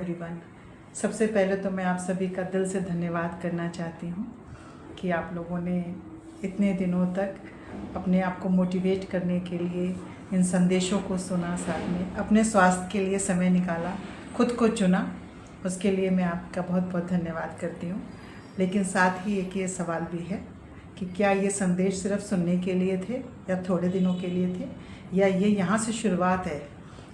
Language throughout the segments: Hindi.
एवरीवन। सबसे पहले तो मैं आप सभी का दिल से धन्यवाद करना चाहती हूँ कि आप लोगों ने इतने दिनों तक अपने आप को मोटिवेट करने के लिए इन संदेशों को सुना, साथ में अपने स्वास्थ्य के लिए समय निकाला, खुद को चुना। उसके लिए मैं आपका बहुत बहुत धन्यवाद करती हूँ। लेकिन साथ ही एक ये सवाल भी है कि क्या ये संदेश सिर्फ सुनने के लिए थे या थोड़े दिनों के लिए थे, या ये यहाँ से शुरुआत है।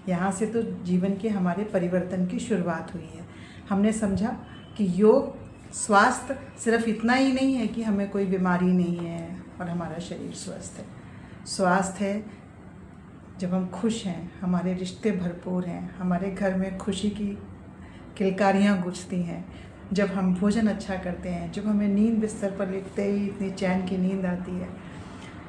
यहाँ से तो जीवन के हमारे परिवर्तन की शुरुआत हुई है। हमने समझा कि योग स्वास्थ्य सिर्फ इतना ही नहीं है कि हमें कोई बीमारी नहीं है और हमारा शरीर स्वस्थ है। स्वास्थ्य है जब हम खुश हैं, हमारे रिश्ते भरपूर हैं, हमारे घर में खुशी की किलकारियाँ गूंजती हैं, जब हम भोजन अच्छा करते हैं, जब हमें नींद बिस्तर पर लेटते ही इतनी चैन की नींद आती है,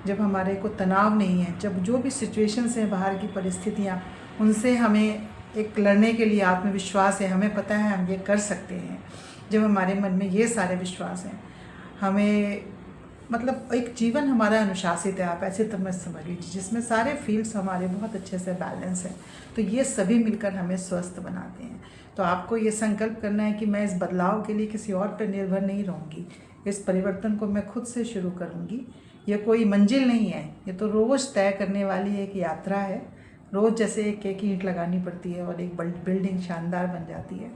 जब हमारे को तनाव नहीं है, जब जो भी सिचुएशंस हैं, बाहर की परिस्थितियाँ, उनसे हमें एक लड़ने के लिए आत्मविश्वास है, हमें पता है हम ये कर सकते हैं। जब हमारे मन में ये सारे विश्वास हैं, हमें मतलब एक जीवन हमारा अनुशासित है, आप ऐसे तो मैं समझ लीजिए, जिसमें सारे फील्ड्स हमारे बहुत अच्छे से बैलेंस हैं, तो ये सभी मिलकर हमें स्वस्थ बनाते हैं। तो आपको ये संकल्प करना है कि मैं इस बदलाव के लिए किसी और पर निर्भर नहीं रहूँगी। इस परिवर्तन को मैं खुद से शुरू करूँगी। ये कोई मंजिल नहीं है, ये तो रोज़ तय करने वाली एक यात्रा है। रोज़ जैसे एक एक ईंट लगानी पड़ती है और एक बिल्डिंग शानदार बन जाती है,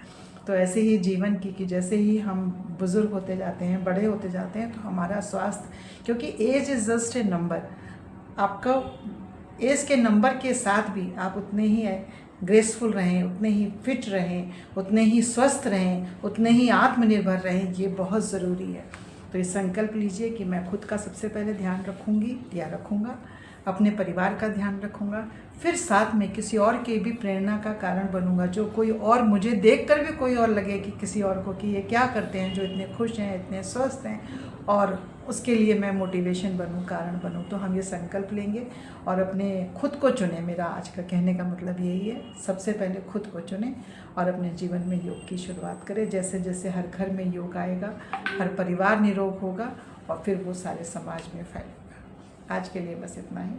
तो ऐसे ही जीवन की कि जैसे ही हम बुज़ुर्ग होते जाते हैं, बड़े होते जाते हैं, तो हमारा स्वास्थ्य, क्योंकि age is just a number, आपका एज के नंबर के साथ भी आप उतने ही ग्रेसफुल रहें, उतने ही फिट रहें, उतने ही स्वस्थ रहें, उतने ही आत्मनिर्भर रहें, ये बहुत ज़रूरी है। तो ये संकल्प लीजिए कि मैं खुद का सबसे पहले ध्यान रखूँगी या रखूँगा, अपने परिवार का ध्यान रखूँगा, फिर साथ में किसी और के भी प्रेरणा का कारण बनूँगा। जो कोई और मुझे देखकर भी कोई और लगे कि किसी और को कि ये क्या करते हैं जो इतने खुश हैं, इतने स्वस्थ हैं, और उसके लिए मैं मोटिवेशन बनूँ, कारण बनूँ। तो हम ये संकल्प लेंगे और अपने खुद को चुनें। मेरा आज का कहने का मतलब यही है, सबसे पहले खुद को चुनें और अपने जीवन में योग की शुरुआत करें। जैसे जैसे हर घर में योग आएगा, हर परिवार निरोग होगा और फिर वो सारे समाज में फैलेगा। आज के लिए बस इतना ही।